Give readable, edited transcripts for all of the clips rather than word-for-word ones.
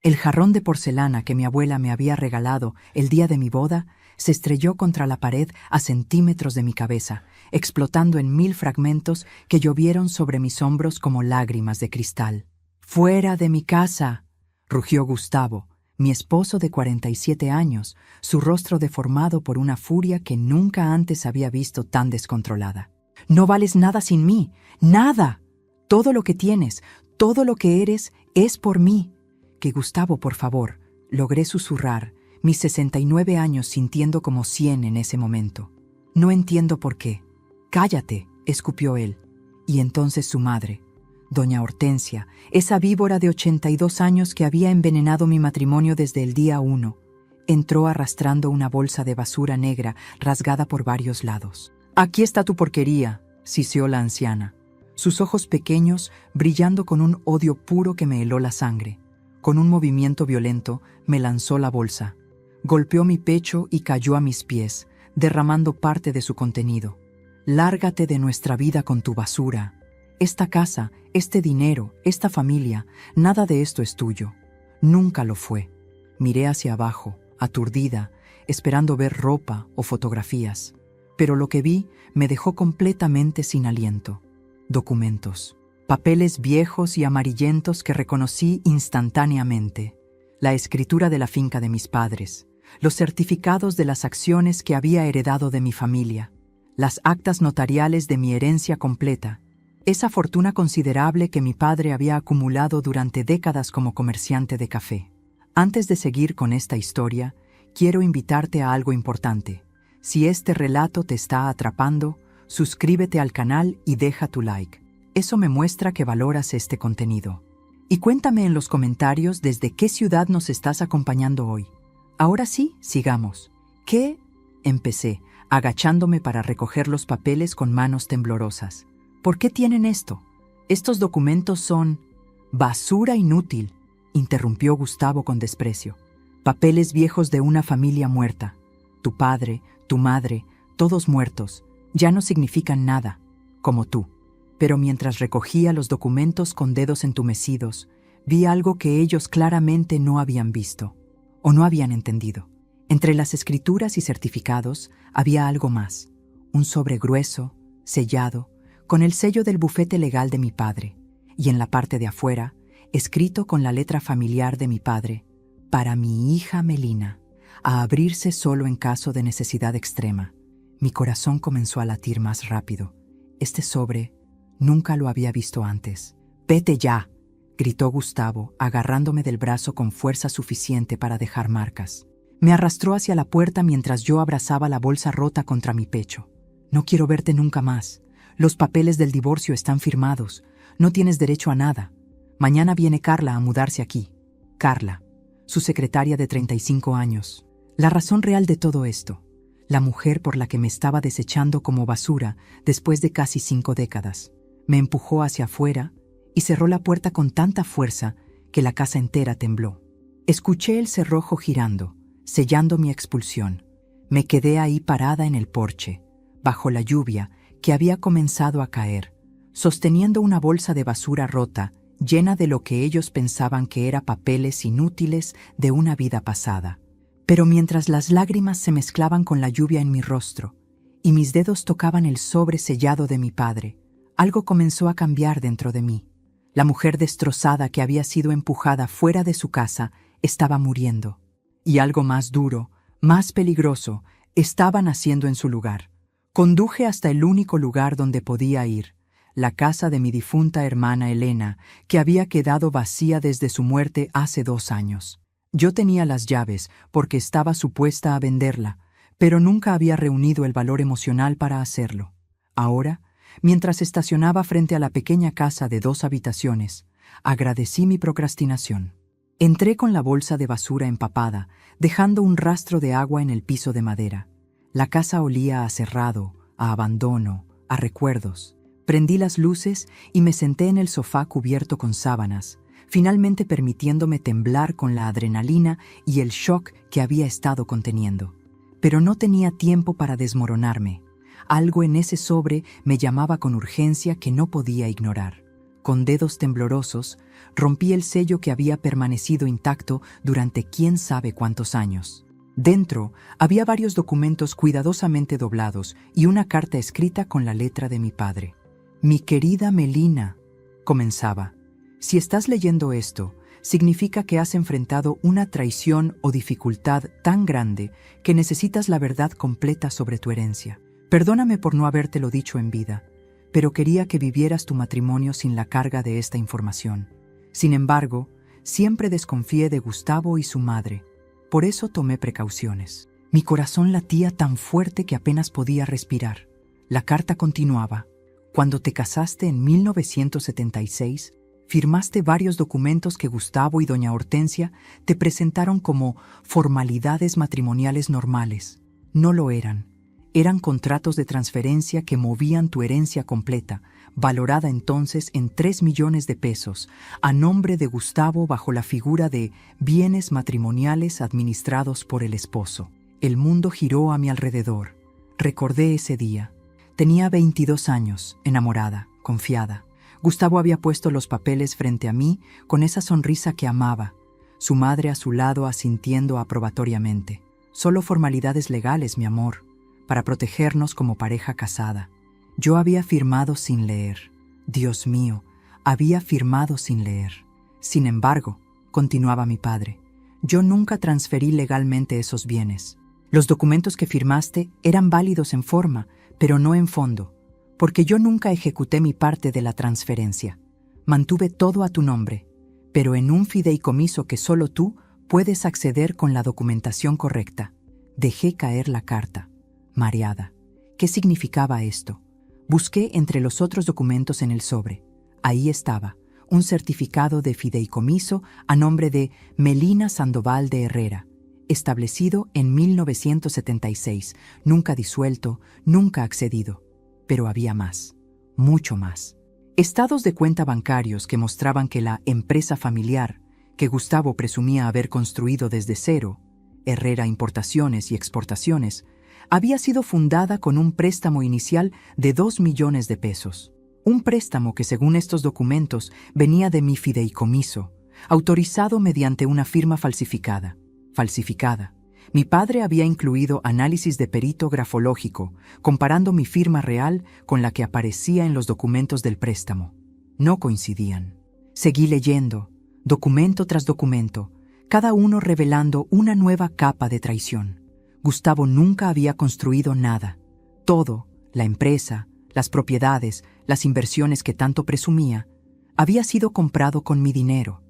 El jarrón de porcelana que mi abuela me había regalado el día de mi boda se estrelló contra la pared a centímetros de mi cabeza, explotando en 1000 fragmentos que llovieron sobre mis hombros como lágrimas de cristal. «¡Fuera de mi casa!», rugió Gustavo, mi esposo de 47 años, su rostro deformado por una furia que nunca antes había visto tan descontrolada. «No vales nada sin mí, nada. Todo lo que tienes, todo lo que eres, es por mí». «Que Gustavo, por favor», logré susurrar, mis 69 años sintiendo como 100 en ese momento. «No entiendo por qué». «Cállate», escupió él. Y entonces su madre, doña Hortensia, esa víbora de 82 años que había envenenado mi matrimonio desde el día 1, entró arrastrando una bolsa de basura negra rasgada por varios lados. «Aquí está tu porquería», siseó la anciana, sus ojos pequeños brillando con un odio puro que me heló la sangre. Con un movimiento violento me lanzó la bolsa, golpeó mi pecho y cayó a mis pies, derramando parte de su contenido. «Lárgate de nuestra vida con tu basura. Esta casa, este dinero, esta familia, nada de esto es tuyo. Nunca lo fue». Miré hacia abajo, aturdida, esperando ver ropa o fotografías. Pero lo que vi me dejó completamente sin aliento. Documentos. Papeles viejos y amarillentos que reconocí instantáneamente. La escritura de la finca de mis padres. Los certificados de las acciones que había heredado de mi familia. Las actas notariales de mi herencia completa. Esa fortuna considerable que mi padre había acumulado durante décadas como comerciante de café. Antes de seguir con esta historia, quiero invitarte a algo importante. Si este relato te está atrapando, suscríbete al canal y deja tu like. Eso me muestra que valoras este contenido. Y cuéntame en los comentarios desde qué ciudad nos estás acompañando hoy. Ahora sí, sigamos. ¿Qué? Empecé, agachándome para recoger los papeles con manos temblorosas. ¿Por qué tienen esto? Estos documentos son basura inútil, interrumpió Gustavo con desprecio. Papeles viejos de una familia muerta. Tu padre, tu madre, todos muertos, ya no significan nada, como tú. Pero mientras recogía los documentos con dedos entumecidos, vi algo que ellos claramente no habían visto, o no habían entendido. Entre las escrituras y certificados había algo más, un sobre grueso, sellado, con el sello del bufete legal de mi padre, y en la parte de afuera, escrito con la letra familiar de mi padre, para mi hija Melina, a abrirse solo en caso de necesidad extrema. Mi corazón comenzó a latir más rápido. Este sobre nunca lo había visto antes. «¡Vete ya!», gritó Gustavo, agarrándome del brazo con fuerza suficiente para dejar marcas. Me arrastró hacia la puerta mientras yo abrazaba la bolsa rota contra mi pecho. «No quiero verte nunca más. Los papeles del divorcio están firmados. No tienes derecho a nada. Mañana viene Carla a mudarse aquí». Carla, su secretaria de 35 años. La razón real de todo esto. La mujer por la que me estaba desechando como basura después de casi 5 décadas. Me empujó hacia afuera y cerró la puerta con tanta fuerza que la casa entera tembló. Escuché el cerrojo girando, sellando mi expulsión. Me quedé ahí parada en el porche, bajo la lluvia que había comenzado a caer, sosteniendo una bolsa de basura rota, llena de lo que ellos pensaban que era papeles inútiles de una vida pasada. Pero mientras las lágrimas se mezclaban con la lluvia en mi rostro y mis dedos tocaban el sobre sellado de mi padre, algo comenzó a cambiar dentro de mí. La mujer destrozada que había sido empujada fuera de su casa estaba muriendo. Y algo más duro, más peligroso, estaba naciendo en su lugar. Conduje hasta el único lugar donde podía ir, la casa de mi difunta hermana Elena, que había quedado vacía desde su muerte hace 2 años. Yo tenía las llaves porque estaba supuesta a venderla, pero nunca había reunido el valor emocional para hacerlo. Ahora, mientras estacionaba frente a la pequeña casa de 2 habitaciones, agradecí mi procrastinación. Entré con la bolsa de basura empapada, dejando un rastro de agua en el piso de madera. La casa olía a cerrado, a abandono, a recuerdos. Prendí las luces y me senté en el sofá cubierto con sábanas, finalmente permitiéndome temblar con la adrenalina y el shock que había estado conteniendo. Pero no tenía tiempo para desmoronarme. Algo en ese sobre me llamaba con urgencia que no podía ignorar. Con dedos temblorosos, rompí el sello que había permanecido intacto durante quién sabe cuántos años. Dentro había varios documentos cuidadosamente doblados y una carta escrita con la letra de mi padre. «Mi querida Melina», comenzaba, «si estás leyendo esto, significa que has enfrentado una traición o dificultad tan grande que necesitas la verdad completa sobre tu herencia. Perdóname por no habértelo dicho en vida, pero quería que vivieras tu matrimonio sin la carga de esta información. Sin embargo, siempre desconfié de Gustavo y su madre. Por eso tomé precauciones. Mi corazón latía tan fuerte que apenas podía respirar. La carta continuaba. Cuando te casaste en 1976, firmaste varios documentos que Gustavo y doña Hortensia te presentaron como formalidades matrimoniales normales. No lo eran. Eran contratos de transferencia que movían tu herencia completa, valorada entonces en 3 millones de pesos, a nombre de Gustavo bajo la figura de bienes matrimoniales administrados por el esposo. El mundo giró a mi alrededor. Recordé ese día. Tenía 22 años, enamorada, confiada. Gustavo había puesto los papeles frente a mí con esa sonrisa que amaba, su madre a su lado asintiendo aprobatoriamente. Solo formalidades legales, mi amor, para protegernos como pareja casada. Yo había firmado sin leer. Dios mío, había firmado sin leer. Sin embargo, continuaba mi padre, yo nunca transferí legalmente esos bienes. Los documentos que firmaste eran válidos en forma, pero no en fondo, porque yo nunca ejecuté mi parte de la transferencia. Mantuve todo a tu nombre, pero en un fideicomiso que solo tú puedes acceder con la documentación correcta. Dejé caer la carta, mareada. ¿Qué significaba esto? Busqué entre los otros documentos en el sobre. Ahí estaba, un certificado de fideicomiso a nombre de Melina Sandoval de Herrera, establecido en 1976, nunca disuelto, nunca accedido. Pero había más, mucho más. Estados de cuenta bancarios que mostraban que la empresa familiar, que Gustavo presumía haber construido desde cero, Herrera Importaciones y Exportaciones, había sido fundada con un préstamo inicial de 2 millones de pesos. Un préstamo que, según estos documentos, venía de mi fideicomiso, autorizado mediante una firma falsificada. Mi padre había incluido análisis de perito grafológico, comparando mi firma real con la que aparecía en los documentos del préstamo. No coincidían. Seguí leyendo, documento tras documento, cada uno revelando una nueva capa de traición. Gustavo nunca había construido nada. Todo, la empresa, las propiedades, las inversiones que tanto presumía, había sido comprado con mi dinero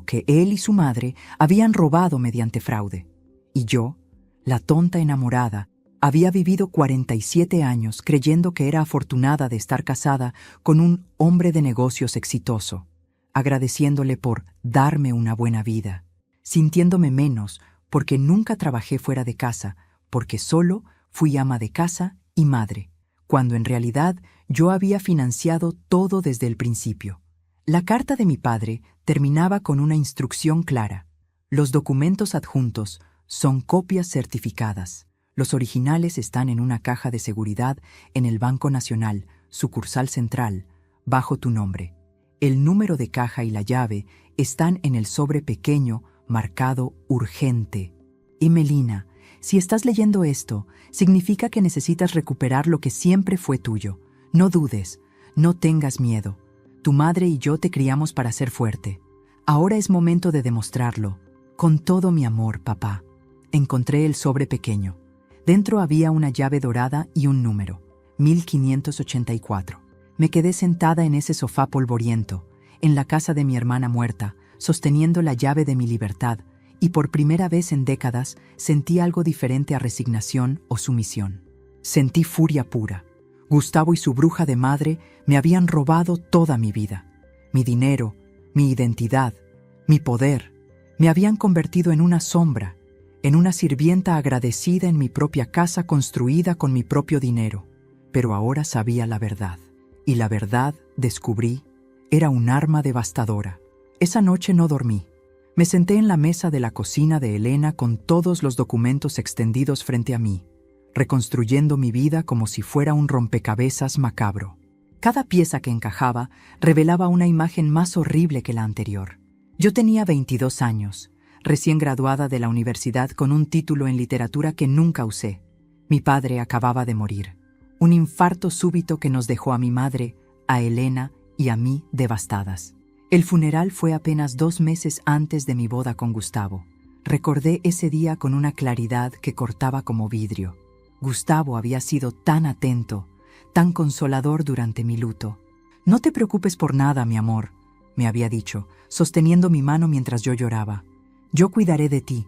que él y su madre habían robado mediante fraude. Y yo, la tonta enamorada, había vivido 47 años creyendo que era afortunada de estar casada con un hombre de negocios exitoso, agradeciéndole por darme una buena vida, sintiéndome menos porque nunca trabajé fuera de casa, porque solo fui ama de casa y madre, cuando en realidad yo había financiado todo desde el principio. La carta de mi padre terminaba con una instrucción clara. Los documentos adjuntos son copias certificadas. Los originales están en una caja de seguridad en el Banco Nacional, sucursal central, bajo tu nombre. El número de caja y la llave están en el sobre pequeño marcado urgente. Y Melina, si estás leyendo esto, significa que necesitas recuperar lo que siempre fue tuyo. No dudes, no tengas miedo. Tu madre y yo te criamos para ser fuerte. Ahora es momento de demostrarlo. Con todo mi amor, papá. Encontré el sobre pequeño. Dentro había una llave dorada y un número, 1584. Me quedé sentada en ese sofá polvoriento, en la casa de mi hermana muerta, sosteniendo la llave de mi libertad, y por primera vez en décadas sentí algo diferente a resignación o sumisión. Sentí furia pura. Gustavo y su bruja de madre me habían robado toda mi vida. Mi dinero, mi identidad, mi poder, me habían convertido en una sombra, en una sirvienta agradecida en mi propia casa construida con mi propio dinero. Pero ahora sabía la verdad. Y la verdad, descubrí, era un arma devastadora. Esa noche no dormí. Me senté en la mesa de la cocina de Elena con todos los documentos extendidos frente a mí, reconstruyendo mi vida como si fuera un rompecabezas macabro. Cada pieza que encajaba revelaba una imagen más horrible que la anterior. Yo tenía 22 años, recién graduada de la universidad con un título en literatura que nunca usé. Mi padre acababa de morir. Un infarto súbito que nos dejó a mi madre, a Elena y a mí devastadas. El funeral fue apenas 2 meses antes de mi boda con Gustavo. Recordé ese día con una claridad que cortaba como vidrio. Gustavo había sido tan atento, tan consolador durante mi luto. «No te preocupes por nada, mi amor», me había dicho, sosteniendo mi mano mientras yo lloraba. «Yo cuidaré de ti.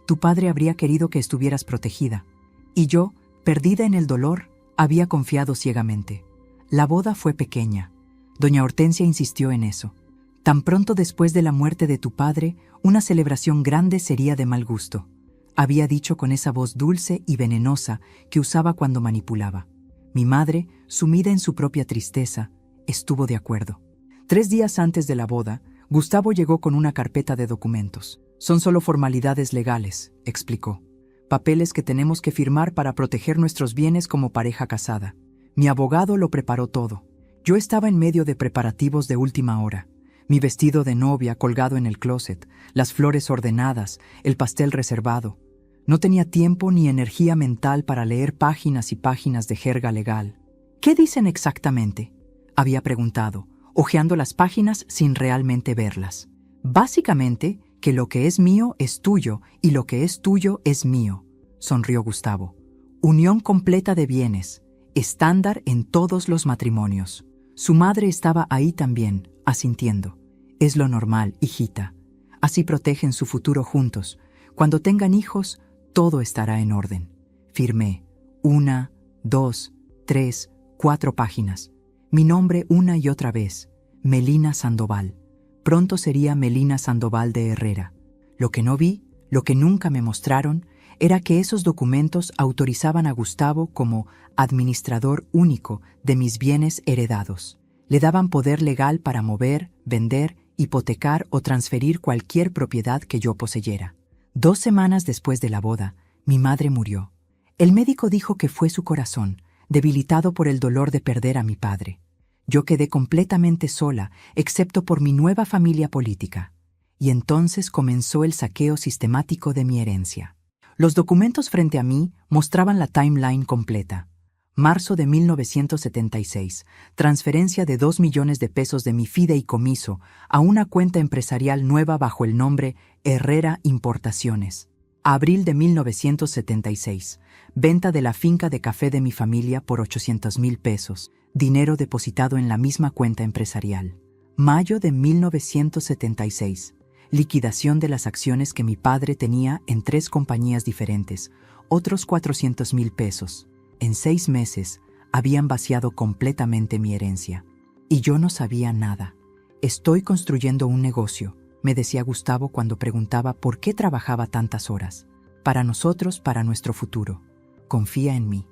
Tu padre habría querido que estuvieras protegida». Y yo, perdida en el dolor, había confiado ciegamente. La boda fue pequeña. Doña Hortensia insistió en eso. Tan pronto después de la muerte de tu padre, una celebración grande sería de mal gusto. Había dicho con esa voz dulce y venenosa que usaba cuando manipulaba. Mi madre, sumida en su propia tristeza, estuvo de acuerdo. 3 días antes de la boda, Gustavo llegó con una carpeta de documentos. «Son solo formalidades legales», explicó. «Papeles que tenemos que firmar para proteger nuestros bienes como pareja casada». Mi abogado lo preparó todo. Yo estaba en medio de preparativos de última hora. Mi vestido de novia colgado en el closet, las flores ordenadas, el pastel reservado. No tenía tiempo ni energía mental para leer páginas y páginas de jerga legal. «¿Qué dicen exactamente?», había preguntado, hojeando las páginas sin realmente verlas. «Básicamente, que lo que es mío es tuyo y lo que es tuyo es mío», sonrió Gustavo. «Unión completa de bienes, estándar en todos los matrimonios». Su madre estaba ahí también, asintiendo. «Es lo normal, hijita. Así protegen su futuro juntos. Cuando tengan hijos, todo estará en orden». Firmé 1, 2, 3, 4 páginas. Mi nombre una y otra vez, Melina Sandoval. Pronto sería Melina Sandoval de Herrera. Lo que no vi, lo que nunca me mostraron, era que esos documentos autorizaban a Gustavo como administrador único de mis bienes heredados. Le daban poder legal para mover, vender, hipotecar o transferir cualquier propiedad que yo poseyera. 2 semanas después de la boda, mi madre murió. El médico dijo que fue su corazón, debilitado por el dolor de perder a mi padre. Yo quedé completamente sola, excepto por mi nueva familia política. Y entonces comenzó el saqueo sistemático de mi herencia. Los documentos frente a mí mostraban la timeline completa. Marzo de 1976, transferencia de 2 millones de pesos de mi fideicomiso a una cuenta empresarial nueva bajo el nombre Herrera Importaciones. Abril de 1976, venta de la finca de café de mi familia por 800,000 pesos, dinero depositado en la misma cuenta empresarial. Mayo de 1976, liquidación de las acciones que mi padre tenía en 3 compañías diferentes, otros 400,000 pesos. En 6 meses habían vaciado completamente mi herencia. Y yo no sabía nada. «Estoy construyendo un negocio», me decía Gustavo cuando preguntaba por qué trabajaba tantas horas. «Para nosotros, para nuestro futuro. Confía en mí».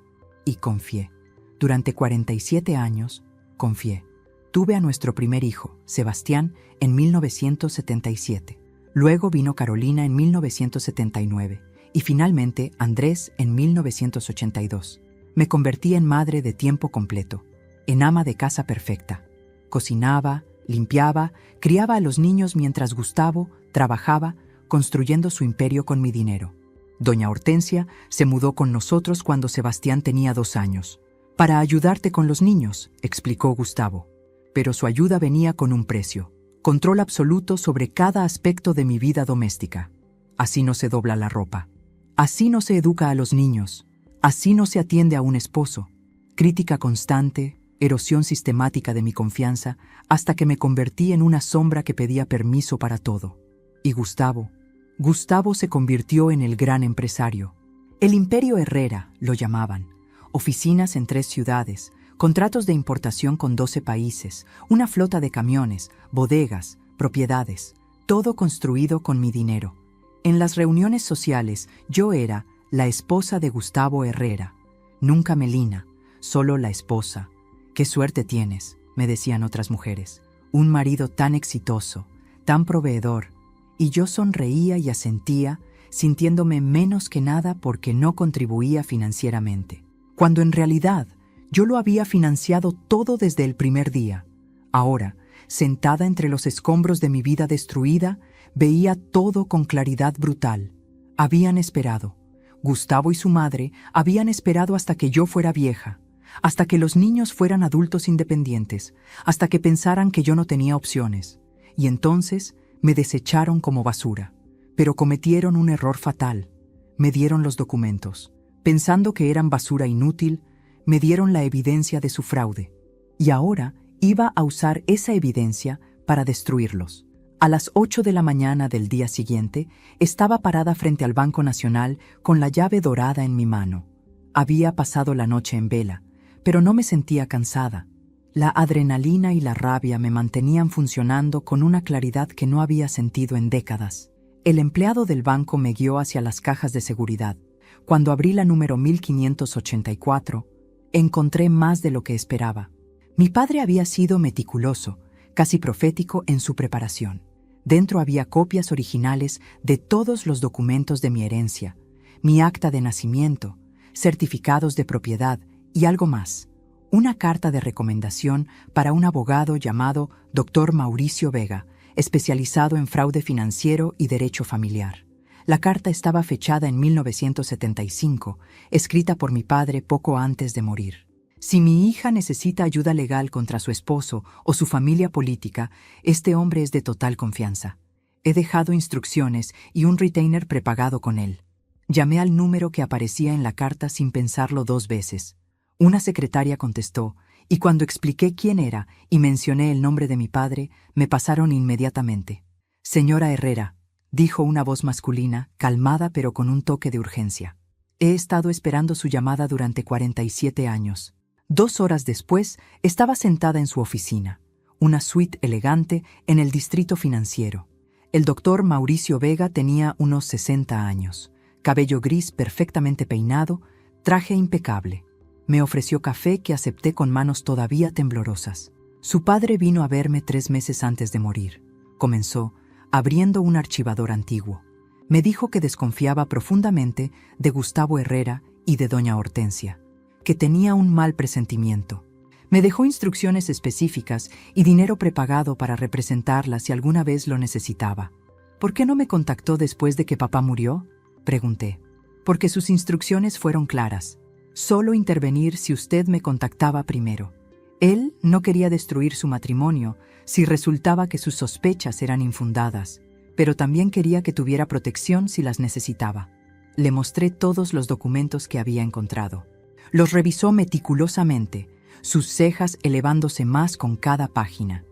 Y confié. Durante 47 años, confié. Tuve a nuestro primer hijo, Sebastián, en 1977. Luego vino Carolina en 1979 y finalmente Andrés en 1982. Me convertí en madre de tiempo completo, en ama de casa perfecta. Cocinaba, limpiaba, criaba a los niños mientras Gustavo trabajaba construyendo su imperio con mi dinero. Doña Hortensia se mudó con nosotros cuando Sebastián tenía 2 años. «Para ayudarte con los niños», explicó Gustavo. Pero su ayuda venía con un precio. Control absoluto sobre cada aspecto de mi vida doméstica. Así no se dobla la ropa. Así no se educa a los niños. Así no se atiende a un esposo. Crítica constante, erosión sistemática de mi confianza, hasta que me convertí en una sombra que pedía permiso para todo. Y Gustavo se convirtió en el gran empresario. El Imperio Herrera, lo llamaban. Oficinas en 3 ciudades, contratos de importación con 12 países, una flota de camiones, bodegas, propiedades, todo construido con mi dinero. En las reuniones sociales, yo era la esposa de Gustavo Herrera. Nunca Melina, solo la esposa. «Qué suerte tienes», me decían otras mujeres. «Un marido tan exitoso, tan proveedor». Y yo sonreía y asentía, sintiéndome menos que nada porque no contribuía financieramente. Cuando en realidad Yo lo había financiado todo desde el primer día. Ahora, sentada entre los escombros de mi vida destruida, veía todo con claridad brutal. Habían esperado. Gustavo y su madre habían esperado hasta que yo fuera vieja, hasta que los niños fueran adultos independientes, hasta que pensaran que yo no tenía opciones. Y entonces me desecharon como basura. Pero cometieron un error fatal. Me dieron los documentos. Pensando que eran basura inútil, me dieron la evidencia de su fraude. Y ahora iba a usar esa evidencia para destruirlos. A las 8 de la mañana del día siguiente, estaba parada frente al Banco Nacional con la llave dorada en mi mano. Había pasado la noche en vela, pero no me sentía cansada. La adrenalina y la rabia me mantenían funcionando con una claridad que no había sentido en décadas. El empleado del banco me guió hacia las cajas de seguridad. Cuando abrí la número 1584, encontré más de lo que esperaba. Mi padre había sido meticuloso, casi profético en su preparación. Dentro había copias originales de todos los documentos de mi herencia, mi acta de nacimiento, certificados de propiedad y algo más. Una carta de recomendación para un abogado llamado Dr. Mauricio Vega, especializado en fraude financiero y derecho familiar. La carta estaba fechada en 1975, escrita por mi padre poco antes de morir. Si mi hija necesita ayuda legal contra su esposo o su familia política, este hombre es de total confianza. He dejado instrucciones y un retainer prepagado con él. Llamé al número que aparecía en la carta sin pensarlo 2 veces. Una secretaria contestó, y cuando expliqué quién era y mencioné el nombre de mi padre, me pasaron inmediatamente. «Señora Herrera», dijo una voz masculina, calmada pero con un toque de urgencia. «He estado esperando su llamada durante 47 años». 2 horas después, estaba sentada en su oficina, una suite elegante en el distrito financiero. El doctor Mauricio Vega tenía unos 60 años, cabello gris perfectamente peinado, traje impecable. Me ofreció café que acepté con manos todavía temblorosas. Su padre vino a verme 3 meses antes de morir. Comenzó, abriendo un archivador antiguo. Me dijo que desconfiaba profundamente de Gustavo Herrera y de doña Hortensia, que tenía un mal presentimiento. Me dejó instrucciones específicas y dinero prepagado para representarla si alguna vez lo necesitaba. «¿Por qué no me contactó después de que papá murió?», pregunté. «Porque sus instrucciones fueron claras. Solo intervenir si usted me contactaba primero. Él no quería destruir su matrimonio si resultaba que sus sospechas eran infundadas, pero también quería que tuviera protección si las necesitaba». Le mostré todos los documentos que había encontrado. Los revisó meticulosamente, sus cejas elevándose más con cada página.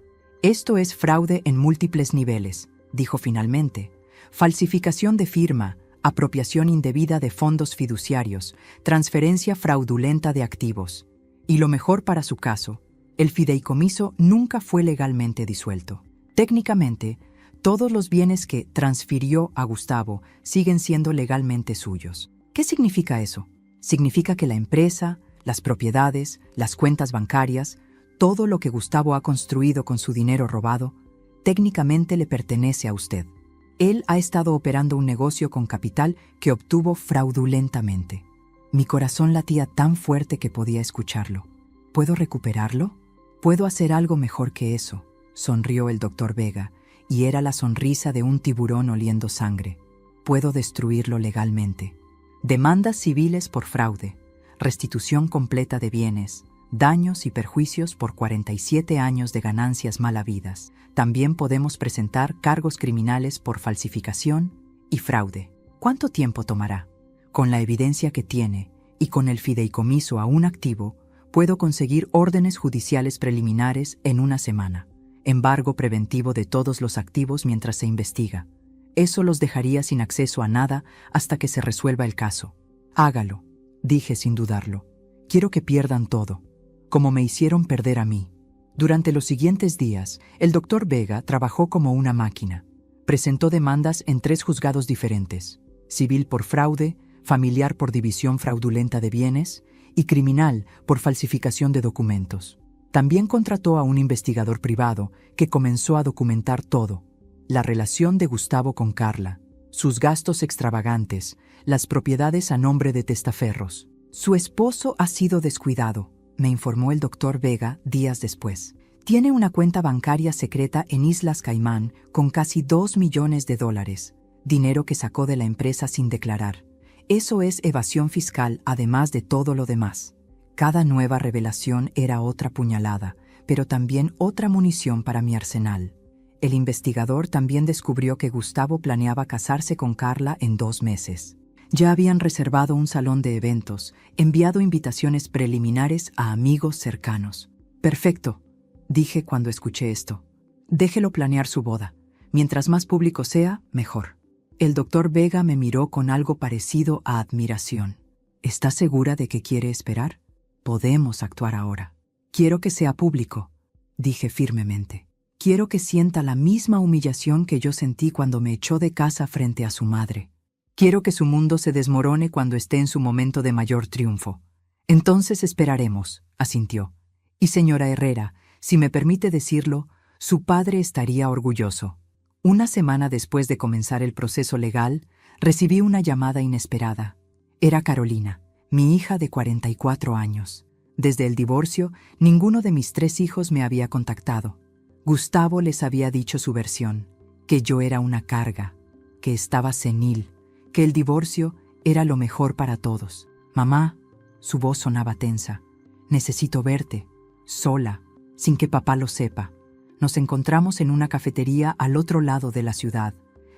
«Esto es fraude en múltiples niveles», dijo finalmente. «Falsificación de firma, apropiación indebida de fondos fiduciarios, transferencia fraudulenta de activos. Y lo mejor para su caso, el fideicomiso nunca fue legalmente disuelto. Técnicamente, todos los bienes que transfirió a Gustavo siguen siendo legalmente suyos». ¿Qué significa eso? Significa que la empresa, las propiedades, las cuentas bancarias, todo lo que Gustavo ha construido con su dinero robado, técnicamente le pertenece a usted. Él ha estado operando un negocio con capital que obtuvo fraudulentamente. Mi corazón latía tan fuerte que podía escucharlo. ¿Puedo recuperarlo? ¿Puedo hacer algo mejor que eso?, sonrió el doctor Vega, y era la sonrisa de un tiburón oliendo sangre. Puedo destruirlo legalmente. Demandas civiles por fraude, restitución completa de bienes, daños y perjuicios por 47 años de ganancias mal habidas. También podemos presentar cargos criminales por falsificación y fraude. ¿Cuánto tiempo tomará? Con la evidencia que tiene y con el fideicomiso aún activo, puedo conseguir órdenes judiciales preliminares en 1 semana. Embargo preventivo de todos los activos mientras se investiga. Eso los dejaría sin acceso a nada hasta que se resuelva el caso. «Hágalo», dije sin dudarlo. «Quiero que pierdan todo, como me hicieron perder a mí». Durante los siguientes días, el doctor Vega trabajó como una máquina. Presentó demandas en 3 juzgados diferentes: civil por fraude, familiar por división fraudulenta de bienes y criminal por falsificación de documentos. También contrató a un investigador privado que comenzó a documentar todo: la relación de Gustavo con Carla, sus gastos extravagantes, las propiedades a nombre de testaferros. «Su esposo ha sido descuidado», me informó el doctor Vega días después. Tiene una cuenta bancaria secreta en Islas Caimán con casi $2 millones, dinero que sacó de la empresa sin declarar. Eso es evasión fiscal, además de todo lo demás. Cada nueva revelación era otra puñalada, pero también otra munición para mi arsenal. El investigador también descubrió que Gustavo planeaba casarse con Carla en 2 meses. Ya habían reservado un salón de eventos, enviado invitaciones preliminares a amigos cercanos. Perfecto, dije cuando escuché esto. Déjelo planear su boda. Mientras más público sea, mejor. El doctor Vega me miró con algo parecido a admiración. ¿Estás segura de que quiere esperar? Podemos actuar ahora. Quiero que sea público, dije firmemente. Quiero que sienta la misma humillación que yo sentí cuando me echó de casa frente a su madre. Quiero que su mundo se desmorone cuando esté en su momento de mayor triunfo. Entonces esperaremos, asintió. Y señora Herrera, si me permite decirlo, su padre estaría orgulloso. Una semana después de comenzar el proceso legal, recibí una llamada inesperada. Era Carolina, mi hija de 44 años. Desde el divorcio, ninguno de mis 3 hijos me había contactado. Gustavo les había dicho su versión, que yo era una carga, que estaba senil, que el divorcio era lo mejor para todos. Mamá, su voz sonaba tensa. Necesito verte, sola, sin que papá lo sepa. Nos encontramos en una cafetería al otro lado de la ciudad,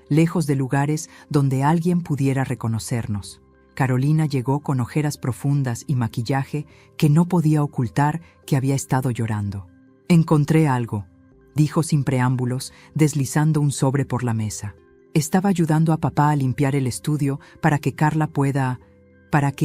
lejos de lugares donde alguien pudiera reconocernos. Carolina llegó con ojeras profundas y maquillaje que no podía ocultar que había estado llorando. Encontré algo, dijo sin preámbulos, deslizando un sobre por la mesa. Estaba ayudando a papá a limpiar el estudio para que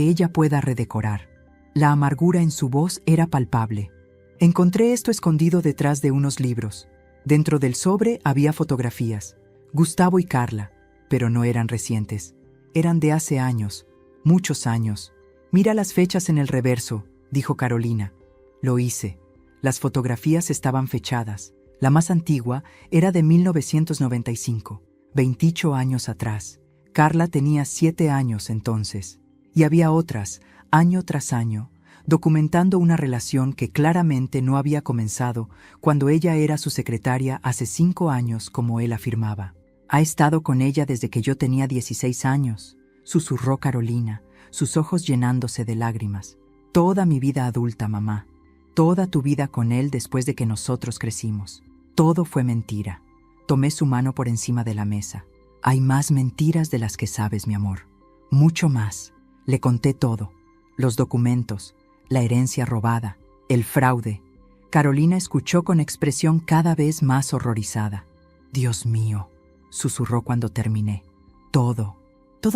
ella pueda redecorar. La amargura en su voz era palpable. Encontré esto escondido detrás de unos libros. Dentro del sobre había fotografías. Gustavo y Carla, pero no eran recientes. Eran de hace años, muchos años. Mira las fechas en el reverso, dijo Carolina. Lo hice. Las fotografías estaban fechadas. La más antigua era de 1995, 28 años atrás. Carla tenía 7 años entonces. Y había otras, año tras año, documentando una relación que claramente no había comenzado cuando ella era su secretaria hace 5 años, como él afirmaba. Ha estado con ella desde que yo tenía 16 años, susurró Carolina, sus ojos llenándose de lágrimas. Toda mi vida adulta, mamá. Toda tu vida con él después de que nosotros crecimos. Todo fue mentira. Tomé su mano por encima de la mesa. Hay más mentiras de las que sabes, mi amor. Mucho más. Le conté todo. Los documentos, la herencia robada, el fraude. Carolina escuchó con expresión cada vez más horrorizada. Dios mío, susurró cuando terminé. Todo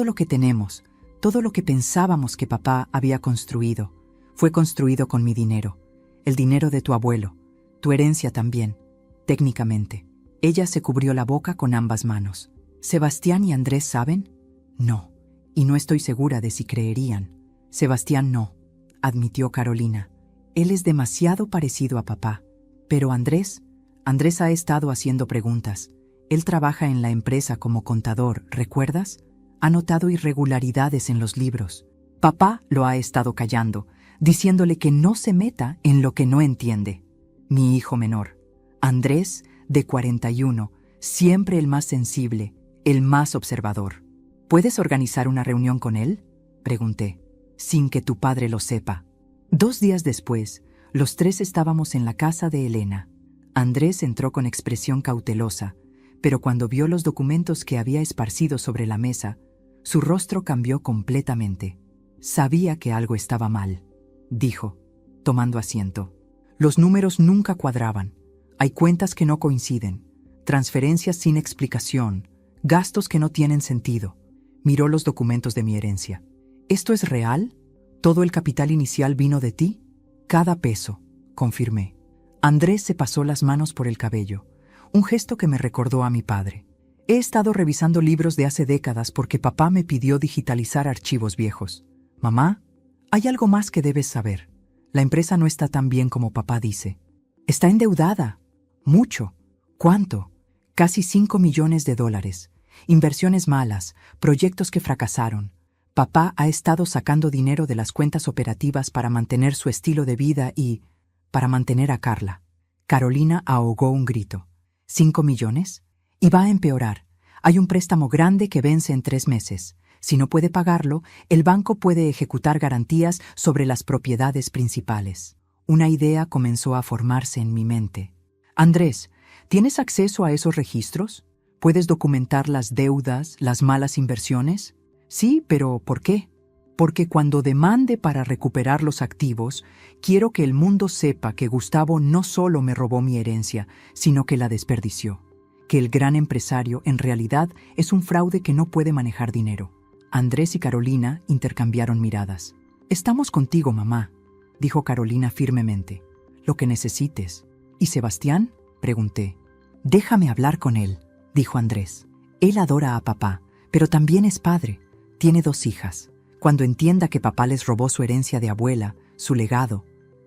lo que tenemos, todo lo que pensábamos que papá había construido, fue construido con mi dinero, el dinero de tu abuelo, tu herencia también, técnicamente. Ella se cubrió la boca con ambas manos. ¿Sebastián y Andrés saben? No, y no estoy segura de si creerían. Sebastián no, admitió Carolina. Él es demasiado parecido a papá. Pero Andrés ha estado haciendo preguntas. Él trabaja en la empresa como contador, ¿recuerdas? Ha notado irregularidades en los libros. Papá lo ha estado callando, diciéndole que no se meta en lo que no entiende. Mi hijo menor, Andrés, de 41, siempre el más sensible, el más observador. ¿Puedes organizar una reunión con él?, pregunté, sin que tu padre lo sepa. 2 días después, los 3 estábamos en la casa de Elena. Andrés entró con expresión cautelosa, pero cuando vio los documentos que había esparcido sobre la mesa, su rostro cambió completamente. Sabía que algo estaba mal, dijo, tomando asiento. Los números nunca cuadraban. Hay cuentas que no coinciden, transferencias sin explicación, gastos que no tienen sentido. Miró los documentos de mi herencia. ¿Esto es real? ¿Todo el capital inicial vino de ti? Cada peso, confirmé. Andrés se pasó las manos por el cabello, un gesto que me recordó a mi padre. He estado revisando libros de hace décadas porque papá me pidió digitalizar archivos viejos. Mamá, hay algo más que debes saber. La empresa no está tan bien como papá dice. Está endeudada. Mucho. ¿Cuánto? Casi $5 millones. Inversiones malas, proyectos que fracasaron. Papá ha estado sacando dinero de las cuentas operativas para mantener su estilo de vida y para mantener a Carla. Carolina ahogó un grito. ¿5 millones? Y va a empeorar. Hay un préstamo grande que vence en 3 meses. Si no puede pagarlo, el banco puede ejecutar garantías sobre las propiedades principales. Una idea comenzó a formarse en mi mente. Andrés, ¿tienes acceso a esos registros? ¿Puedes documentar las deudas, las malas inversiones? Sí, pero ¿por qué? Porque cuando demande para recuperar los activos, quiero que el mundo sepa que Gustavo no solo me robó mi herencia, sino que la desperdició. Que el gran empresario en realidad es un fraude que no puede manejar dinero. Andrés y Carolina intercambiaron miradas. «Estamos contigo, mamá», dijo Carolina firmemente. «Lo que necesites». «¿Y Sebastián?», pregunté. «Déjame hablar con él», dijo Andrés. «Él adora a papá, pero también es padre. Tiene 2 hijas. Cuando entienda que papá les robó su herencia de abuela, su legado,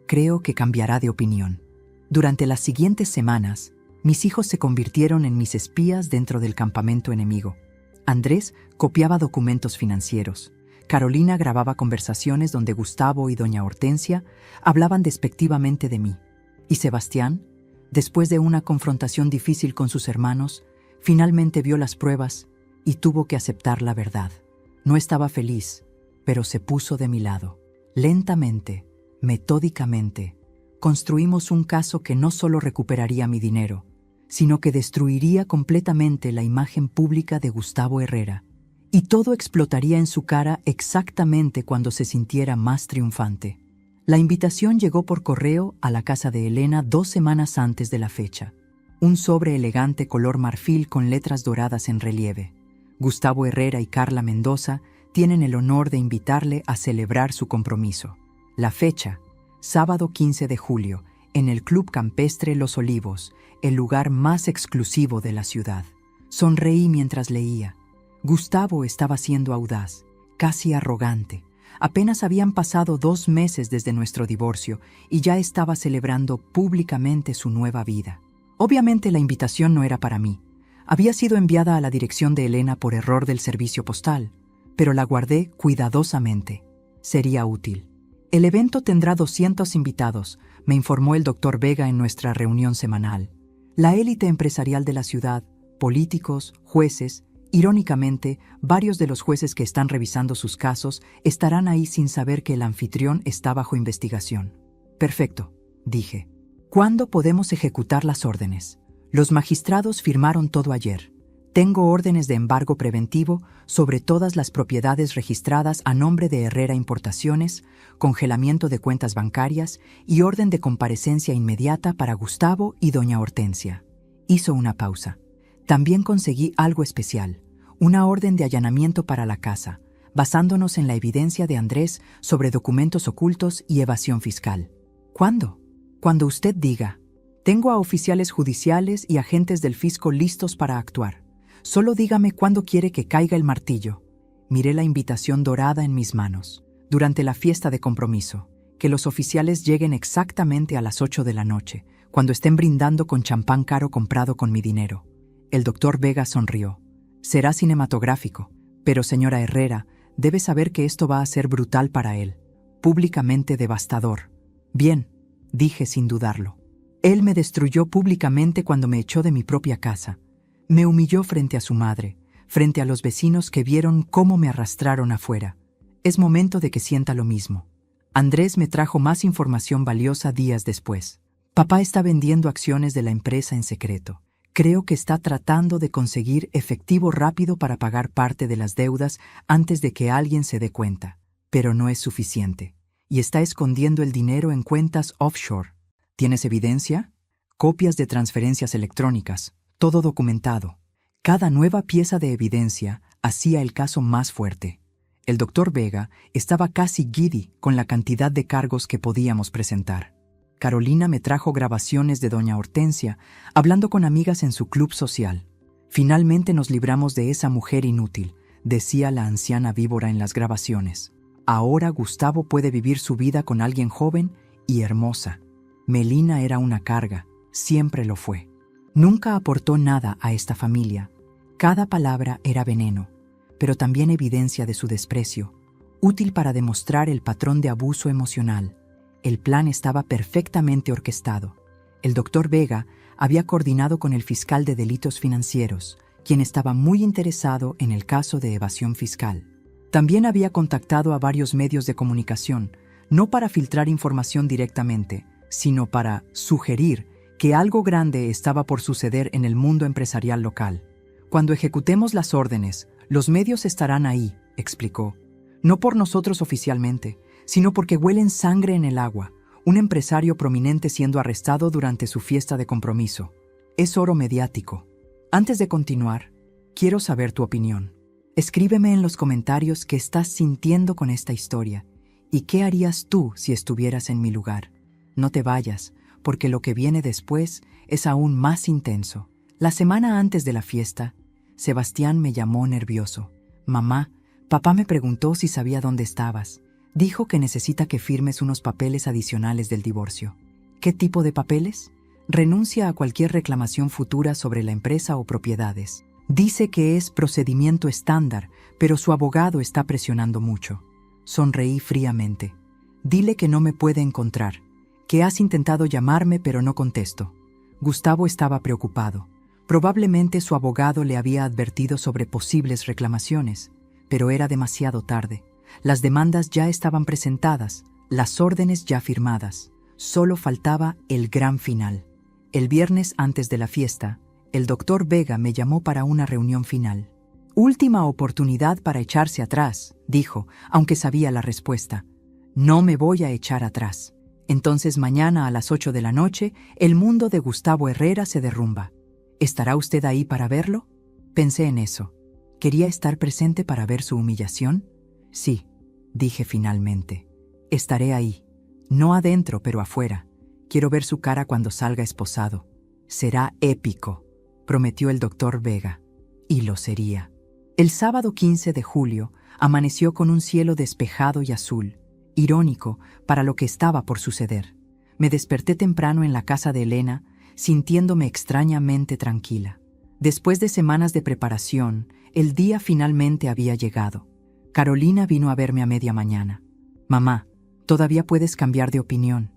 creo que cambiará de opinión». Durante las siguientes semanas, mis hijos se convirtieron en mis espías dentro del campamento enemigo. Andrés copiaba documentos financieros. Carolina grababa conversaciones donde Gustavo y doña Hortensia hablaban despectivamente de mí. Y Sebastián, después de una confrontación difícil con sus hermanos, finalmente vio las pruebas y tuvo que aceptar la verdad. No estaba feliz, pero se puso de mi lado. Lentamente, metódicamente, construimos un caso que no solo recuperaría mi dinero, sino que destruiría completamente la imagen pública de Gustavo Herrera, y todo explotaría en su cara exactamente cuando se sintiera más triunfante. La invitación llegó por correo a la casa de Elena 2 semanas antes de la fecha. Un sobre elegante color marfil con letras doradas en relieve. Gustavo Herrera y Carla Mendoza tienen el honor de invitarle a celebrar su compromiso. La fecha, sábado 15 de julio, en el Club Campestre Los Olivos, el lugar más exclusivo de la ciudad. Sonreí mientras leía. Gustavo estaba siendo audaz, casi arrogante. Apenas habían pasado 2 meses desde nuestro divorcio y ya estaba celebrando públicamente su nueva vida. Obviamente la invitación no era para mí. Había sido enviada a la dirección de Elena por error del servicio postal, pero la guardé cuidadosamente. Sería útil. El evento tendrá 200 invitados, me informó el Dr. Vega en nuestra reunión semanal. La élite empresarial de la ciudad, políticos, jueces, irónicamente, varios de los jueces que están revisando sus casos estarán ahí sin saber que el anfitrión está bajo investigación. Perfecto, dije. ¿Cuándo podemos ejecutar las órdenes? Los magistrados firmaron todo ayer. Tengo órdenes de embargo preventivo sobre todas las propiedades registradas a nombre de Herrera Importaciones, congelamiento de cuentas bancarias y orden de comparecencia inmediata para Gustavo y doña Hortensia. Hizo una pausa. También conseguí algo especial, una orden de allanamiento para la casa, basándonos en la evidencia de Andrés sobre documentos ocultos y evasión fiscal. ¿Cuándo? Cuando usted diga. Tengo a oficiales judiciales y agentes del fisco listos para actuar. Solo dígame cuándo quiere que caiga el martillo. Miré la invitación dorada en mis manos. Durante la fiesta de compromiso, que los oficiales lleguen exactamente a las 8 de la noche, cuando estén brindando con champán caro comprado con mi dinero. El doctor Vega sonrió. Será cinematográfico, pero señora Herrera, debe saber que esto va a ser brutal para él, públicamente devastador. Bien, dije sin dudarlo. Él me destruyó públicamente cuando me echó de mi propia casa. Me humilló frente a su madre, frente a los vecinos que vieron cómo me arrastraron afuera. Es momento de que sienta lo mismo. Andrés me trajo más información valiosa días después. Papá está vendiendo acciones de la empresa en secreto. Creo que está tratando de conseguir efectivo rápido para pagar parte de las deudas antes de que alguien se dé cuenta. Pero no es suficiente. Y está escondiendo el dinero en cuentas offshore. ¿Tienes evidencia? Copias de transferencias electrónicas. Todo documentado. Cada nueva pieza de evidencia hacía el caso más fuerte. El doctor Vega estaba casi giddy con la cantidad de cargos que podíamos presentar. Carolina me trajo grabaciones de doña Hortensia hablando con amigas en su club social. Finalmente nos libramos de esa mujer inútil, decía la anciana víbora en las grabaciones. Ahora Gustavo puede vivir su vida con alguien joven y hermosa. Melina era una carga, siempre lo fue. Nunca aportó nada a esta familia. Cada palabra era veneno. pero también evidencia de su desprecio, útil para demostrar el patrón de abuso emocional. El plan estaba perfectamente orquestado. El doctor Vega había coordinado con el fiscal de delitos financieros, quien estaba muy interesado en el caso de evasión fiscal. También había contactado a varios medios de comunicación, no para filtrar información directamente, sino para sugerir que algo grande estaba por suceder en el mundo empresarial local. Cuando ejecutemos las órdenes, los medios estarán ahí, explicó. No por nosotros oficialmente, sino porque huelen sangre en el agua, un empresario prominente siendo arrestado durante su fiesta de compromiso. Es oro mediático. Antes de continuar, quiero saber tu opinión. Escríbeme en los comentarios qué estás sintiendo con esta historia y qué harías tú si estuvieras en mi lugar. No te vayas, porque lo que viene después es aún más intenso. La semana antes de la fiesta, Sebastián me llamó nervioso. Mamá, papá me preguntó si sabía dónde estabas. Dijo que necesita que firmes unos papeles adicionales del divorcio. ¿Qué tipo de papeles? Renuncia a cualquier reclamación futura sobre la empresa o propiedades. Dice que es procedimiento estándar, pero su abogado está presionando mucho. Sonreí fríamente. Dile que no me puede encontrar, que has intentado llamarme pero no contesto. Gustavo estaba preocupado. Probablemente su abogado le había advertido sobre posibles reclamaciones, pero era demasiado tarde. Las demandas ya estaban presentadas, las órdenes ya firmadas. Solo faltaba el gran final. El viernes antes de la fiesta, el doctor Vega me llamó para una reunión final. Última oportunidad para echarse atrás, dijo, aunque sabía la respuesta. No me voy a echar atrás. Entonces mañana a las 8 de la noche, el mundo de Gustavo Herrera se derrumba. ¿Estará usted ahí para verlo? Pensé en eso. ¿Quería estar presente para ver su humillación? Sí, dije finalmente. Estaré ahí. No adentro, pero afuera. Quiero ver su cara cuando salga esposado. Será épico, prometió el doctor Vega. Y lo sería. El sábado 15 de julio amaneció con un cielo despejado y azul, irónico para lo que estaba por suceder. Me desperté temprano en la casa de Elena, sintiéndome extrañamente tranquila. Después de semanas de preparación, el día finalmente había llegado. Carolina vino a verme a media mañana. Mamá, todavía puedes cambiar de opinión.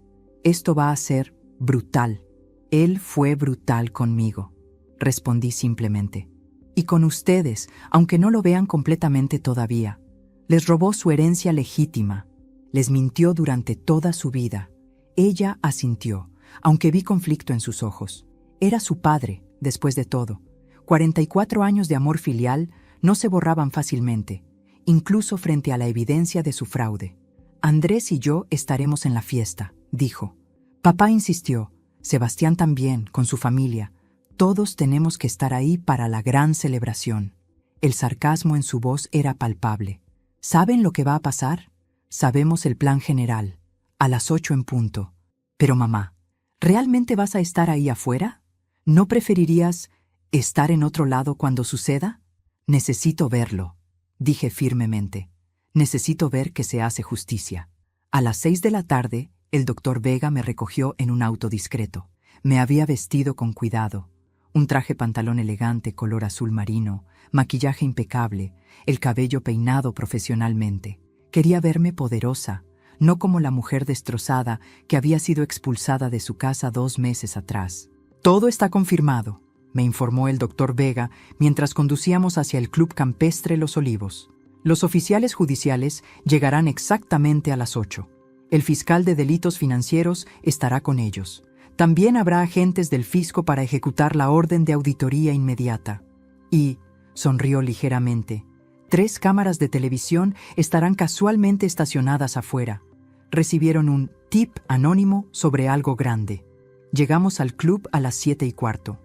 Esto va a ser brutal. Él fue brutal conmigo, respondí simplemente. Y con ustedes, aunque no lo vean completamente todavía. Les robó su herencia legítima. Les mintió durante toda su vida. Ella asintió, aunque vi conflicto en sus ojos. Era su padre, después de todo. 44 años de amor filial no se borraban fácilmente, incluso frente a la evidencia de su fraude. Andrés y yo estaremos en la fiesta, dijo. Papá insistió, Sebastián también, con su familia. Todos tenemos que estar ahí para la gran celebración. El sarcasmo en su voz era palpable. ¿Saben lo que va a pasar? Sabemos el plan general. A las 8 en punto. Pero mamá, ¿realmente vas a estar ahí afuera? ¿No preferirías estar en otro lado cuando suceda? Necesito verlo, dije firmemente. Necesito ver que se hace justicia. A las 6 de la tarde, el doctor Vega me recogió en un auto discreto. Me había vestido con cuidado. Un traje pantalón elegante color azul marino, maquillaje impecable, el cabello peinado profesionalmente. Quería verme poderosa, no como la mujer destrozada que había sido expulsada de su casa 2 meses atrás. Todo está confirmado, me informó el doctor Vega mientras conducíamos hacia el Club Campestre Los Olivos. Los oficiales judiciales llegarán exactamente a las 8. El fiscal de delitos financieros estará con ellos. También habrá agentes del fisco para ejecutar la orden de auditoría inmediata. Y, sonrió ligeramente, 3 cámaras de televisión estarán casualmente estacionadas afuera. Recibieron un tip anónimo sobre algo grande. Llegamos al club a las 7:15.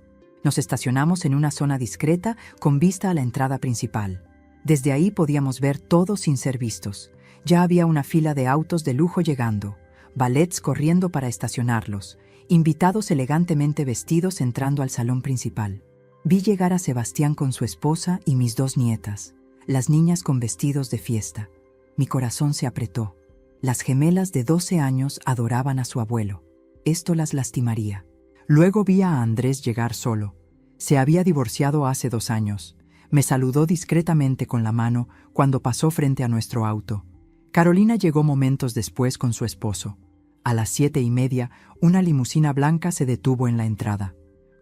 Nos estacionamos en una zona discreta con vista a la entrada principal. Desde ahí podíamos ver todo sin ser vistos. Ya había una fila de autos de lujo llegando, valets corriendo para estacionarlos, invitados elegantemente vestidos entrando al salón principal. Vi llegar a Sebastián con su esposa y mis 2 nietas, las niñas con vestidos de fiesta. Mi corazón se apretó. Las gemelas de 12 años adoraban a su abuelo. Esto las lastimaría. Luego vi a Andrés llegar solo. Se había divorciado hace 2 años. Me saludó discretamente con la mano cuando pasó frente a nuestro auto. Carolina llegó momentos después con su esposo. A las 7:30, una limusina blanca se detuvo en la entrada.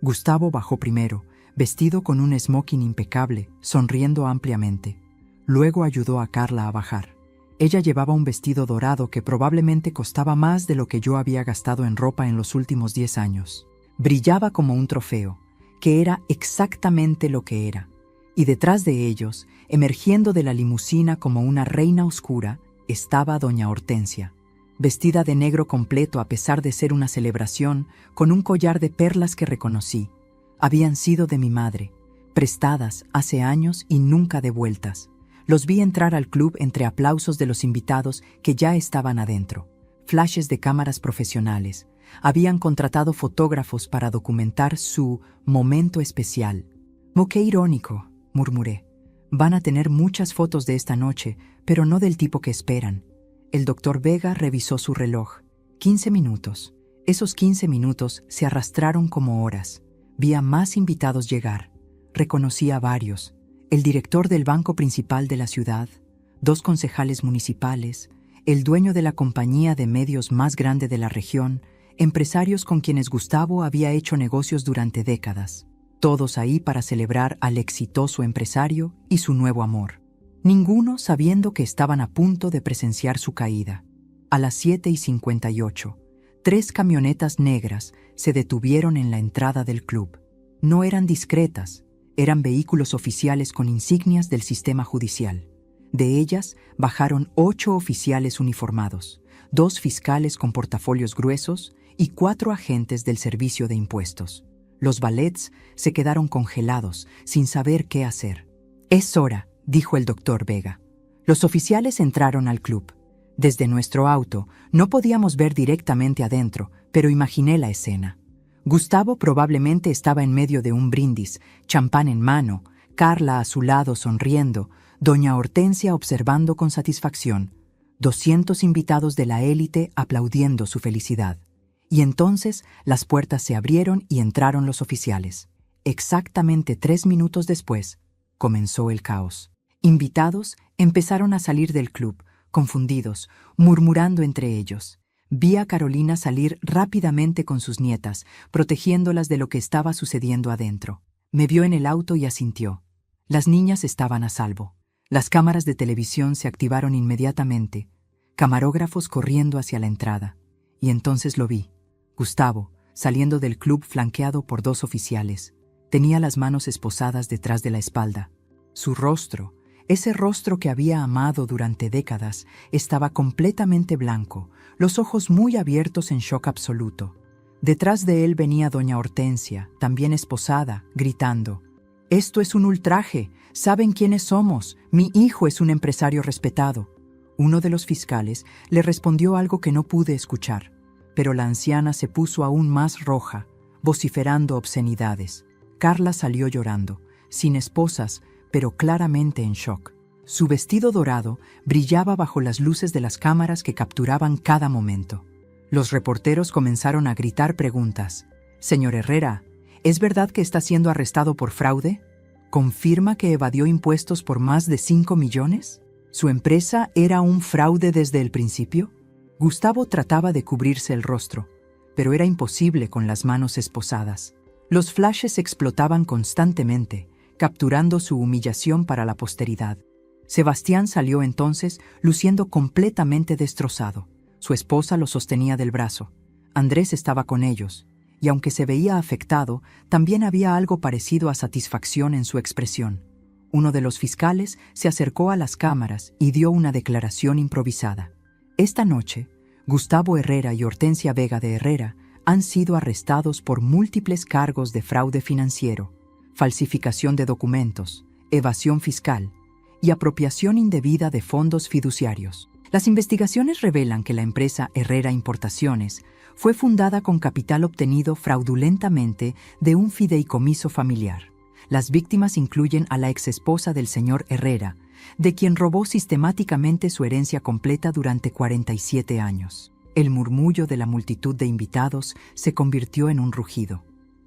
Gustavo bajó primero, vestido con un smoking impecable, sonriendo ampliamente. Luego ayudó a Carla a bajar. Ella llevaba un vestido dorado que probablemente costaba más de lo que yo había gastado en ropa en los últimos 10 años. Brillaba como un trofeo, que era exactamente lo que era. Y detrás de ellos, emergiendo de la limusina como una reina oscura, estaba doña Hortensia, vestida de negro completo a pesar de ser una celebración, con un collar de perlas que reconocí. Habían sido de mi madre, prestadas hace años y nunca devueltas. Los vi entrar al club entre aplausos de los invitados que ya estaban adentro. Flashes de cámaras profesionales. Habían contratado fotógrafos para documentar su momento especial. «Oh, qué irónico», murmuré. «Van a tener muchas fotos de esta noche, pero no del tipo que esperan». El doctor Vega revisó su reloj. 15 minutos. Esos 15 minutos se arrastraron como horas. Vi a más invitados llegar. Reconocí a varios. El director del banco principal de la ciudad, 2 concejales municipales, el dueño de la compañía de medios más grande de la región, empresarios con quienes Gustavo había hecho negocios durante décadas. Todos ahí para celebrar al exitoso empresario y su nuevo amor. Ninguno sabiendo que estaban a punto de presenciar su caída. A las 7:58, 3 camionetas negras se detuvieron en la entrada del club. No eran discretas, eran vehículos oficiales con insignias del sistema judicial. De ellas bajaron 8 oficiales uniformados, 2 fiscales con portafolios gruesos y 4 agentes del servicio de impuestos. Los valets se quedaron congelados, sin saber qué hacer. «Es hora», dijo el doctor Vega. Los oficiales entraron al club. Desde nuestro auto no podíamos ver directamente adentro, pero imaginé la escena. Gustavo probablemente estaba en medio de un brindis, champán en mano, Carla a su lado sonriendo, doña Hortensia observando con satisfacción, 200 invitados de la élite aplaudiendo su felicidad. Y entonces las puertas se abrieron y entraron los oficiales. Exactamente 3 minutos después, comenzó el caos. Invitados empezaron a salir del club, confundidos, murmurando entre ellos. Vi a Carolina salir rápidamente con sus nietas, protegiéndolas de lo que estaba sucediendo adentro. Me vio en el auto y asintió. Las niñas estaban a salvo. Las cámaras de televisión se activaron inmediatamente, camarógrafos corriendo hacia la entrada. Y entonces lo vi. Gustavo, saliendo del club flanqueado por 2 oficiales. Tenía las manos esposadas detrás de la espalda. Su rostro, ese rostro que había amado durante décadas, estaba completamente blanco, los ojos muy abiertos en shock absoluto. Detrás de él venía doña Hortensia, también esposada, gritando: «Esto es un ultraje, saben quiénes somos, mi hijo es un empresario respetado». Uno de los fiscales le respondió algo que no pude escuchar, pero la anciana se puso aún más roja, vociferando obscenidades. Carla salió llorando, sin esposas, pero claramente en shock. Su vestido dorado brillaba bajo las luces de las cámaras que capturaban cada momento. Los reporteros comenzaron a gritar preguntas. «Señor Herrera, ¿es verdad que está siendo arrestado por fraude? ¿Confirma que evadió impuestos por más de 5 millones? ¿Su empresa era un fraude desde el principio?» Gustavo trataba de cubrirse el rostro, pero era imposible con las manos esposadas. Los flashes explotaban constantemente, capturando su humillación para la posteridad. Sebastián salió entonces luciendo completamente destrozado. Su esposa lo sostenía del brazo. Andrés estaba con ellos, y aunque se veía afectado, también había algo parecido a satisfacción en su expresión. Uno de los fiscales se acercó a las cámaras y dio una declaración improvisada. Esta noche, Gustavo Herrera y Hortensia Vega de Herrera han sido arrestados por múltiples cargos de fraude financiero, falsificación de documentos, evasión fiscal y apropiación indebida de fondos fiduciarios. Las investigaciones revelan que la empresa Herrera Importaciones fue fundada con capital obtenido fraudulentamente de un fideicomiso familiar. Las víctimas incluyen a la exesposa del señor Herrera, de quien robó sistemáticamente su herencia completa durante 47 años. El murmullo de la multitud de invitados se convirtió en un rugido.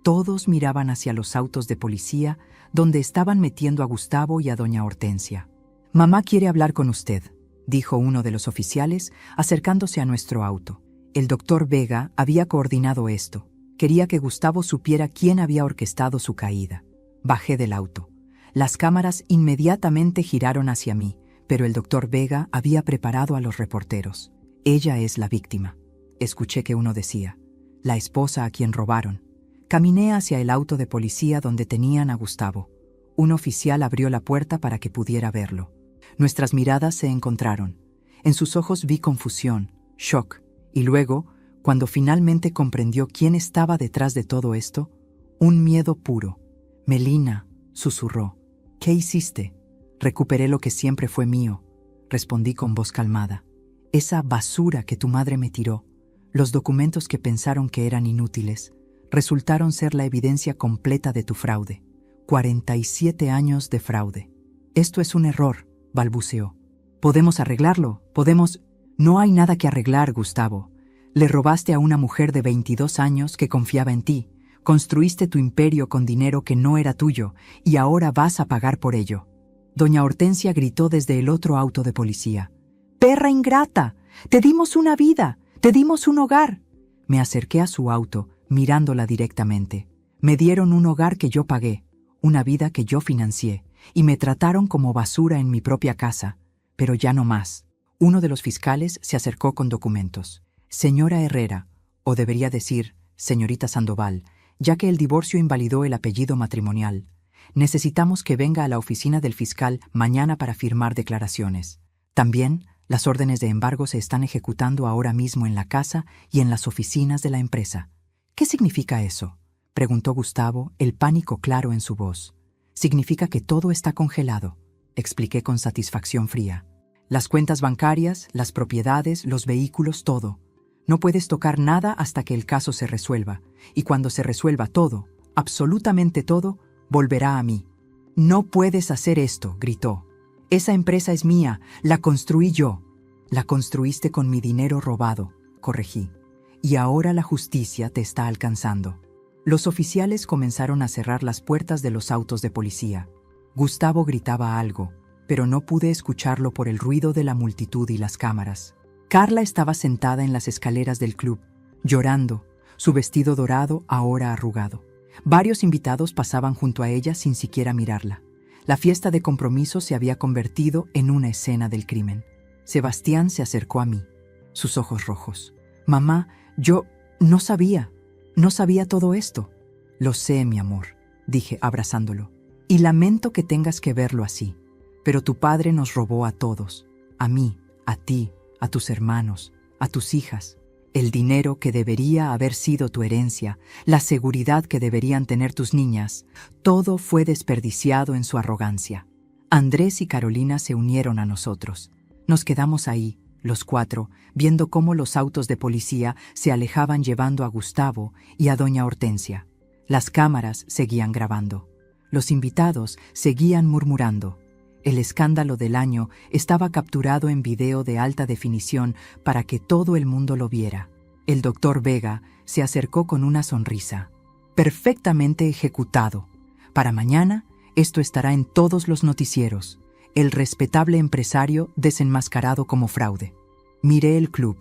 Todos miraban hacia los autos de policía, donde estaban metiendo a Gustavo y a doña Hortensia. «Mamá quiere hablar con usted», dijo uno de los oficiales, acercándose a nuestro auto. El doctor Vega había coordinado esto. Quería que Gustavo supiera quién había orquestado su caída. Bajé del auto. Las cámaras inmediatamente giraron hacia mí, pero el doctor Vega había preparado a los reporteros. «Ella es la víctima», escuché que uno decía. «La esposa a quien robaron». Caminé hacia el auto de policía donde tenían a Gustavo. Un oficial abrió la puerta para que pudiera verlo. Nuestras miradas se encontraron. En sus ojos vi confusión, shock, y luego, cuando finalmente comprendió quién estaba detrás de todo esto, un miedo puro. «Melina», susurró. «¿Qué hiciste?» «Recuperé lo que siempre fue mío», respondí con voz calmada. «Esa basura que tu madre me tiró, los documentos que pensaron que eran inútiles, resultaron ser la evidencia completa de tu fraude. 47 años de fraude. Esto es un error», balbuceó. «Podemos arreglarlo, podemos...» «No hay nada que arreglar, Gustavo. Le robaste a una mujer de 22 años que confiaba en ti. Construiste tu imperio con dinero que no era tuyo y ahora vas a pagar por ello». Doña Hortensia gritó desde el otro auto de policía. «¡Perra ingrata! ¡Te dimos una vida! ¡Te dimos un hogar!». Me acerqué a su auto, mirándola directamente. «Me dieron un hogar que yo pagué, una vida que yo financié, y me trataron como basura en mi propia casa. Pero ya no más». Uno de los fiscales se acercó con documentos. «Señora Herrera», o debería decir, señorita Sandoval, ya que el divorcio invalidó el apellido matrimonial, necesitamos que venga a la oficina del fiscal mañana para firmar declaraciones. También, las órdenes de embargo se están ejecutando ahora mismo en la casa y en las oficinas de la empresa». «¿Qué significa eso?», preguntó Gustavo, el pánico claro en su voz. «Significa que todo está congelado», expliqué con satisfacción fría. «Las cuentas bancarias, las propiedades, los vehículos, todo. No puedes tocar nada hasta que el caso se resuelva, y cuando se resuelva todo, absolutamente todo, volverá a mí». «No puedes hacer esto», gritó. «Esa empresa es mía, la construí yo». «La construiste con mi dinero robado», corregí. «Y ahora la justicia te está alcanzando». Los oficiales comenzaron a cerrar las puertas de los autos de policía. Gustavo gritaba algo, pero no pude escucharlo por el ruido de la multitud y las cámaras. Carla estaba sentada en las escaleras del club, llorando, su vestido dorado ahora arrugado. Varios invitados pasaban junto a ella sin siquiera mirarla. La fiesta de compromiso se había convertido en una escena del crimen. Sebastián se acercó a mí, sus ojos rojos. «Mamá, yo no sabía todo esto». «Lo sé, mi amor», dije abrazándolo. «Y lamento que tengas que verlo así. Pero tu padre nos robó a todos, a mí, a ti, a tus hermanos, a tus hijas. El dinero que debería haber sido tu herencia, la seguridad que deberían tener tus niñas, todo fue desperdiciado en su arrogancia». Andrés y Carolina se unieron a nosotros. Nos quedamos ahí, los cuatro, viendo cómo los autos de policía se alejaban llevando a Gustavo y a doña Hortensia. Las cámaras seguían grabando. Los invitados seguían murmurando. El escándalo del año estaba capturado en video de alta definición para que todo el mundo lo viera. El doctor Vega se acercó con una sonrisa. «Perfectamente ejecutado. Para mañana, esto estará en todos los noticieros. El respetable empresario desenmascarado como fraude». Miré el club,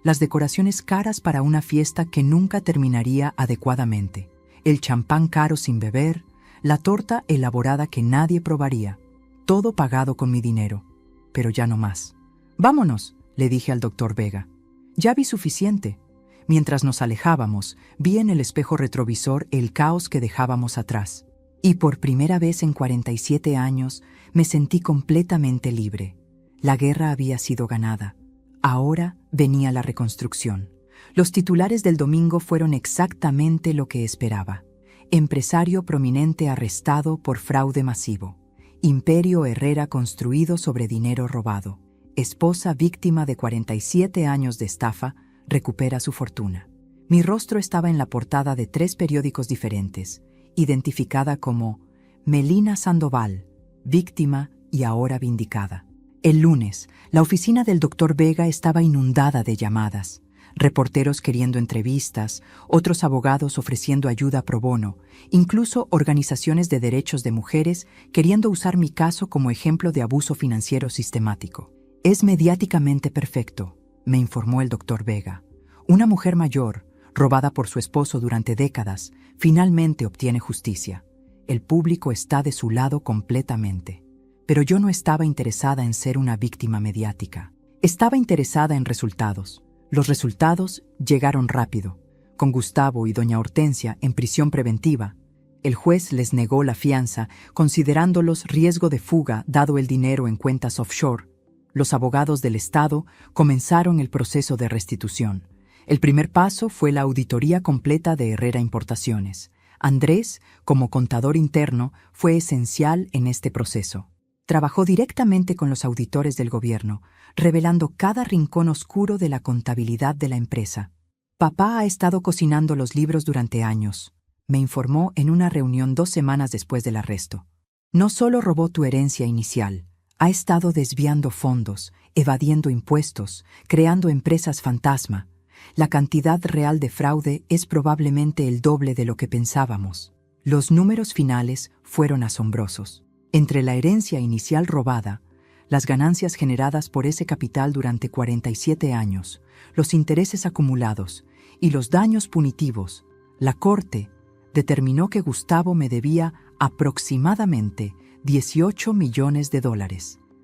las decoraciones caras para una fiesta que nunca terminaría adecuadamente, el champán caro sin beber, la torta elaborada que nadie probaría, todo pagado con mi dinero, pero ya no más. «Vámonos», le dije al doctor Vega. «Ya vi suficiente». Mientras nos alejábamos, vi en el espejo retrovisor el caos que dejábamos atrás. Y por primera vez en 47 años me sentí completamente libre. La guerra había sido ganada. Ahora venía la reconstrucción. Los titulares del domingo fueron exactamente lo que esperaba. Empresario prominente arrestado por fraude masivo. Imperio Herrera construido sobre dinero robado. Esposa víctima de 47 años de estafa recupera su fortuna. Mi rostro estaba en la portada de 3 periódicos diferentes, identificada como Melina Sandoval, víctima y ahora vindicada. El lunes, la oficina del doctor Vega estaba inundada de llamadas. reporteros queriendo entrevistas, otros abogados ofreciendo ayuda pro bono, incluso organizaciones de derechos de mujeres queriendo usar mi caso como ejemplo de abuso financiero sistemático. Es mediáticamente perfecto, me informó el doctor Vega. Una mujer mayor, robada por su esposo durante décadas, finalmente obtiene justicia. El público está de su lado completamente. Pero yo no estaba interesada en ser una víctima mediática. Estaba interesada en resultados. Los resultados llegaron rápido. Con Gustavo y doña Hortensia en prisión preventiva, el juez les negó la fianza, considerándolos riesgo de fuga dado el dinero en cuentas offshore. Los abogados del Estado comenzaron el proceso de restitución. El primer paso fue la auditoría completa de Herrera Importaciones. Andrés, como contador interno, fue esencial en este proceso. Trabajó directamente con los auditores del gobierno, revelando cada rincón oscuro de la contabilidad de la empresa. Papá ha estado cocinando los libros durante años, me informó en una reunión 2 semanas después del arresto. No solo robó tu herencia inicial, ha estado desviando fondos, evadiendo impuestos, creando empresas fantasma. La cantidad real de fraude es probablemente el doble de lo que pensábamos. Los números finales fueron asombrosos. Entre la herencia inicial robada, las ganancias generadas por ese capital durante 47 años, los intereses acumulados y los daños punitivos, la Corte determinó que Gustavo me debía aproximadamente $18 millones.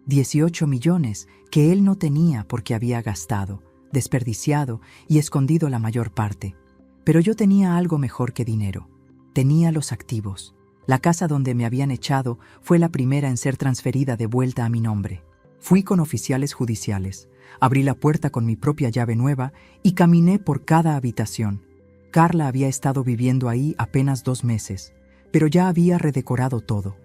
18 millones que él no tenía porque había gastado, desperdiciado y escondido la mayor parte. Pero yo tenía algo mejor que dinero. Tenía los activos. La casa donde me habían echado fue la primera en ser transferida de vuelta a mi nombre. Fui con oficiales judiciales, abrí la puerta con mi propia llave nueva y caminé por cada habitación. Carla había estado viviendo ahí apenas 2 meses, pero ya había redecorado todo.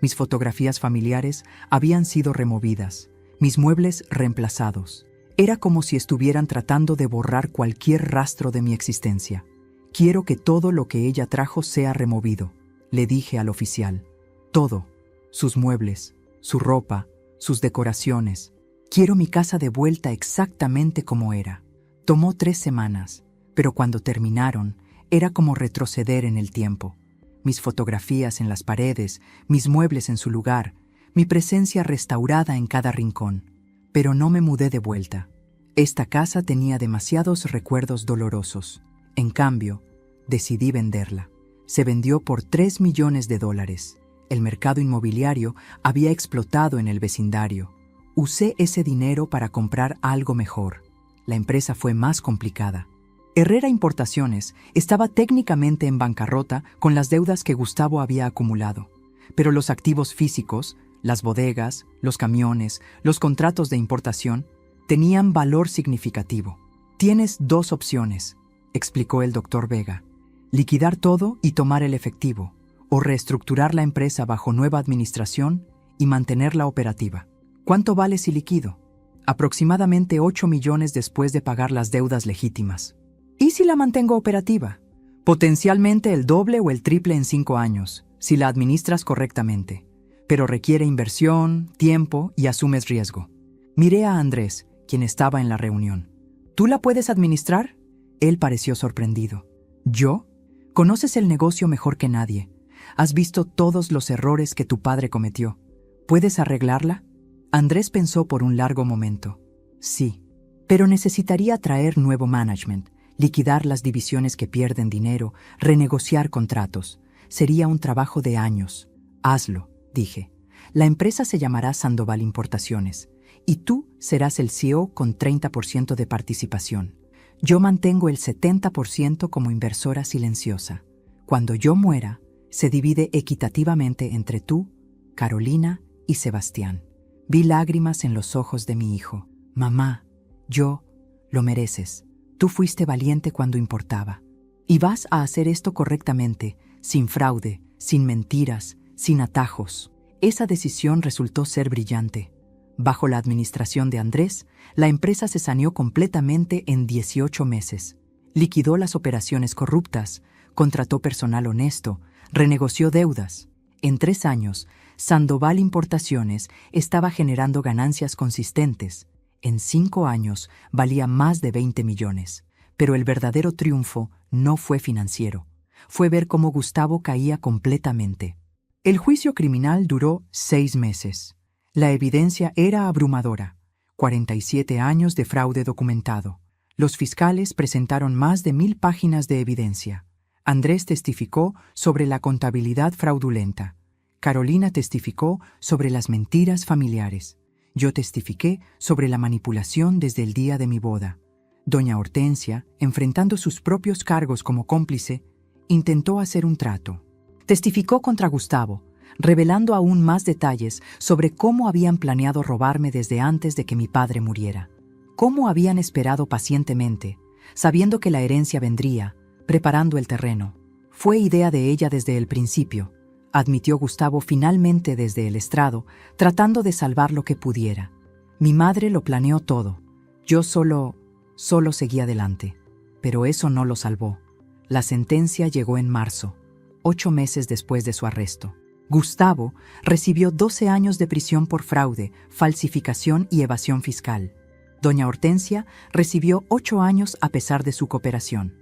Mis fotografías familiares habían sido removidas, mis muebles reemplazados. Era como si estuvieran tratando de borrar cualquier rastro de mi existencia. Quiero que todo lo que ella trajo sea removido, le dije al oficial. Todo, sus muebles, su ropa, sus decoraciones. Quiero mi casa de vuelta exactamente como era. Tomó 3 semanas, pero cuando terminaron, era como retroceder en el tiempo. Mis fotografías en las paredes, mis muebles en su lugar, mi presencia restaurada en cada rincón. Pero no me mudé de vuelta. Esta casa tenía demasiados recuerdos dolorosos. En cambio, decidí venderla. Se vendió por $3 millones. El mercado inmobiliario había explotado en el vecindario. Usé ese dinero para comprar algo mejor. La empresa fue más complicada. Herrera Importaciones estaba técnicamente en bancarrota con las deudas que Gustavo había acumulado. Pero los activos físicos, las bodegas, los camiones, los contratos de importación, tenían valor significativo. Tienes 2 opciones, explicó el doctor Vega. Liquidar todo y tomar el efectivo, o reestructurar la empresa bajo nueva administración y mantenerla operativa. ¿Cuánto vale si liquido? Aproximadamente 8 millones después de pagar las deudas legítimas. ¿Y si la mantengo operativa? Potencialmente el doble o el triple en 5 años, si la administras correctamente. Pero requiere inversión, tiempo y asumes riesgo. Miré a Andrés, quien estaba en la reunión. ¿Tú la puedes administrar? Él pareció sorprendido. ¿Yo? Conoces el negocio mejor que nadie. Has visto todos los errores que tu padre cometió. ¿Puedes arreglarla? Andrés pensó por un largo momento. Sí, pero necesitaría traer nuevo management, liquidar las divisiones que pierden dinero, renegociar contratos. Sería un trabajo de años. Hazlo, dije. La empresa se llamará Sandoval Importaciones y tú serás el CEO con 30% de participación. Yo mantengo el 70% como inversora silenciosa. Cuando yo muera, se divide equitativamente entre tú, Carolina y Sebastián. Vi lágrimas en los ojos de mi hijo. Mamá, lo mereces. Tú fuiste valiente cuando importaba. Y vas a hacer esto correctamente, sin fraude, sin mentiras, sin atajos. Esa decisión resultó ser brillante. Bajo la administración de Andrés, la empresa se saneó completamente en 18 meses. Liquidó las operaciones corruptas, contrató personal honesto, renegoció deudas. En 3 años, Sandoval Importaciones estaba generando ganancias consistentes. En 5 años valía más de 20 millones. Pero el verdadero triunfo no fue financiero. Fue ver cómo Gustavo caía completamente. El juicio criminal duró 6 meses. La evidencia era abrumadora. 47 años de fraude documentado. Los fiscales presentaron más de 1000 páginas de evidencia. Andrés testificó sobre la contabilidad fraudulenta. Carolina testificó sobre las mentiras familiares. Yo testifiqué sobre la manipulación desde el día de mi boda. Doña Hortensia, enfrentando sus propios cargos como cómplice, intentó hacer un trato. Testificó contra Gustavo, revelando aún más detalles sobre cómo habían planeado robarme desde antes de que mi padre muriera. Cómo habían esperado pacientemente, sabiendo que la herencia vendría, preparando el terreno. Fue idea de ella desde el principio, admitió Gustavo finalmente desde el estrado, tratando de salvar lo que pudiera. Mi madre lo planeó todo. Yo solo seguí adelante. Pero eso no lo salvó. La sentencia llegó en marzo, 8 meses después de su arresto. Gustavo recibió 12 años de prisión por fraude, falsificación y evasión fiscal. Doña Hortensia recibió 8 años a pesar de su cooperación.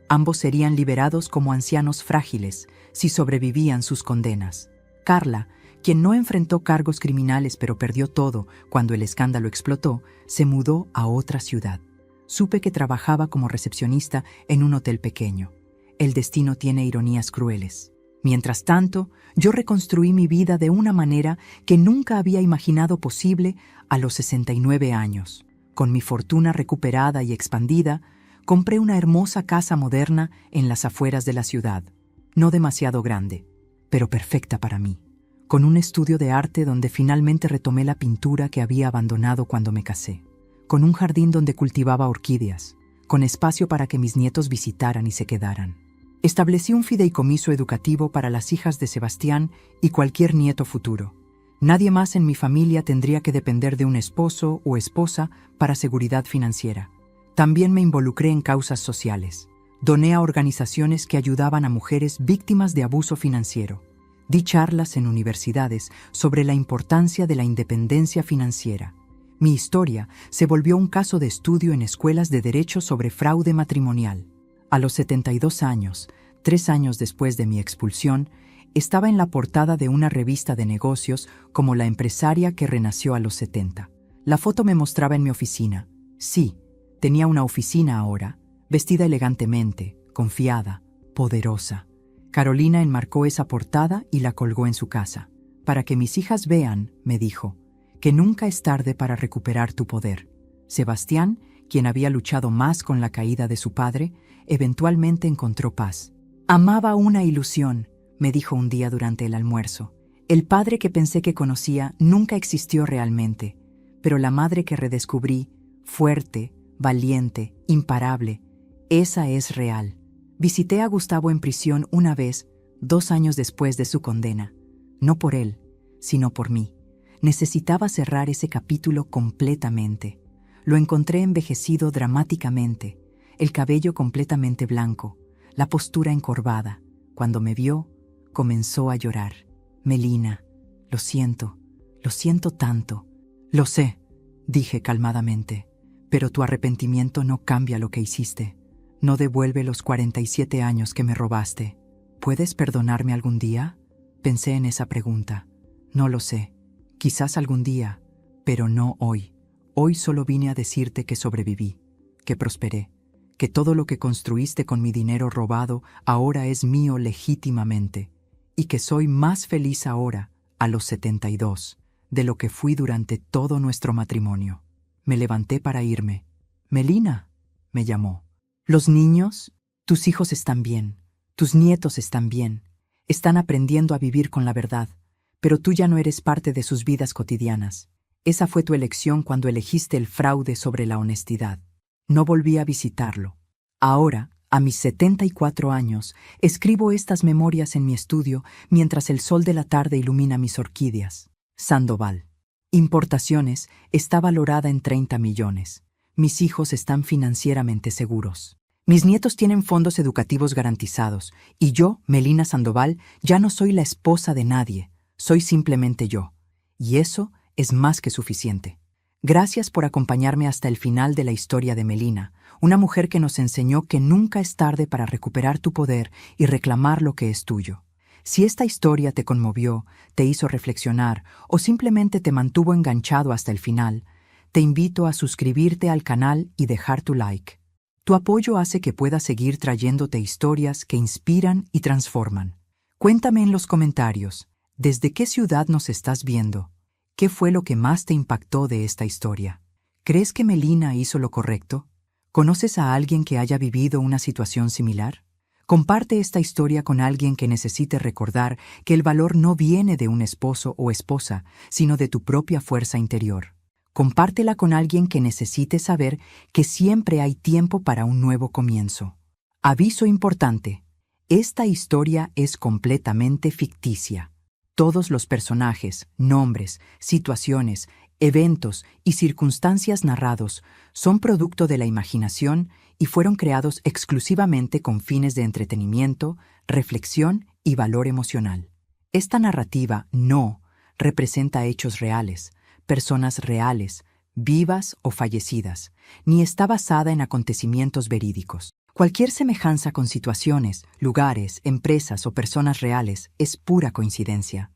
Ambos serían liberados como ancianos frágiles si sobrevivían sus condenas. Carla, quien no enfrentó cargos criminales pero perdió todo cuando el escándalo explotó, se mudó a otra ciudad. Supe que trabajaba como recepcionista en un hotel pequeño. El destino tiene ironías crueles. Mientras tanto, yo reconstruí mi vida de una manera que nunca había imaginado posible a los 69 años. Con mi fortuna recuperada y expandida, compré una hermosa casa moderna en las afueras de la ciudad. No demasiado grande, pero perfecta para mí. Con un estudio de arte donde finalmente retomé la pintura que había abandonado cuando me casé. Con un jardín donde cultivaba orquídeas. Con espacio para que mis nietos visitaran y se quedaran. Establecí un fideicomiso educativo para las hijas de Sebastián y cualquier nieto futuro. Nadie más en mi familia tendría que depender de un esposo o esposa para seguridad financiera. También me involucré en causas sociales. Doné a organizaciones que ayudaban a mujeres víctimas de abuso financiero. Di charlas en universidades sobre la importancia de la independencia financiera. Mi historia se volvió un caso de estudio en escuelas de derecho sobre fraude matrimonial. A los 72 años, 3 años después de mi expulsión, estaba en la portada de una revista de negocios como la empresaria que renació a los 70. La foto me mostraba en mi oficina. Sí, tenía una oficina ahora, vestida elegantemente, confiada, poderosa. Carolina enmarcó esa portada y la colgó en su casa. Para que mis hijas vean, me dijo, que nunca es tarde para recuperar tu poder. Sebastián, quien había luchado más con la caída de su padre, eventualmente encontró paz. Amaba una ilusión, me dijo un día durante el almuerzo. El padre que pensé que conocía nunca existió realmente, pero la madre que redescubrí, fuerte, valiente, imparable, esa es real. Visité a Gustavo en prisión una vez, 2 años después de su condena. No por él, sino por mí. Necesitaba cerrar ese capítulo completamente. Lo encontré envejecido dramáticamente, el cabello completamente blanco, la postura encorvada. Cuando me vio, comenzó a llorar. Melina, lo siento tanto. Lo sé, dije calmadamente, pero tu arrepentimiento no cambia lo que hiciste. No devuelve los 47 años que me robaste. ¿Puedes perdonarme algún día? Pensé en esa pregunta. No lo sé. Quizás algún día, pero no hoy. Hoy solo vine a decirte que sobreviví, que prosperé, que todo lo que construiste con mi dinero robado ahora es mío legítimamente, y que soy más feliz ahora, a los 72, de lo que fui durante todo nuestro matrimonio. Me levanté para irme. Melina, me llamó. Los niños, tus hijos están bien, tus nietos están bien, están aprendiendo a vivir con la verdad, pero tú ya no eres parte de sus vidas cotidianas. Esa fue tu elección cuando elegiste el fraude sobre la honestidad. No volví a visitarlo. Ahora, a mis 74 años, escribo estas memorias en mi estudio mientras el sol de la tarde ilumina mis orquídeas. Sandoval. Importaciones está valorada en 30 millones. Mis hijos están financieramente seguros. Mis nietos tienen fondos educativos garantizados, y yo, Melina Sandoval, ya no soy la esposa de nadie. Soy simplemente yo. Y eso es más que suficiente. Gracias por acompañarme hasta el final de la historia de Melina, una mujer que nos enseñó que nunca es tarde para recuperar tu poder y reclamar lo que es tuyo. Si esta historia te conmovió, te hizo reflexionar o simplemente te mantuvo enganchado hasta el final, te invito a suscribirte al canal y dejar tu like. Tu apoyo hace que pueda seguir trayéndote historias que inspiran y transforman. Cuéntame en los comentarios, ¿desde qué ciudad nos estás viendo? ¿Qué fue lo que más te impactó de esta historia? ¿Crees que Melina hizo lo correcto? ¿Conoces a alguien que haya vivido una situación similar? Comparte esta historia con alguien que necesite recordar que el valor no viene de un esposo o esposa, sino de tu propia fuerza interior. Compártela con alguien que necesite saber que siempre hay tiempo para un nuevo comienzo. Aviso importante: esta historia es completamente ficticia. Todos los personajes, nombres, situaciones, eventos y circunstancias narrados son producto de la imaginación y fueron creados exclusivamente con fines de entretenimiento, reflexión y valor emocional. Esta narrativa no representa hechos reales, personas reales, vivas o fallecidas, ni está basada en acontecimientos verídicos. Cualquier semejanza con situaciones, lugares, empresas o personas reales es pura coincidencia.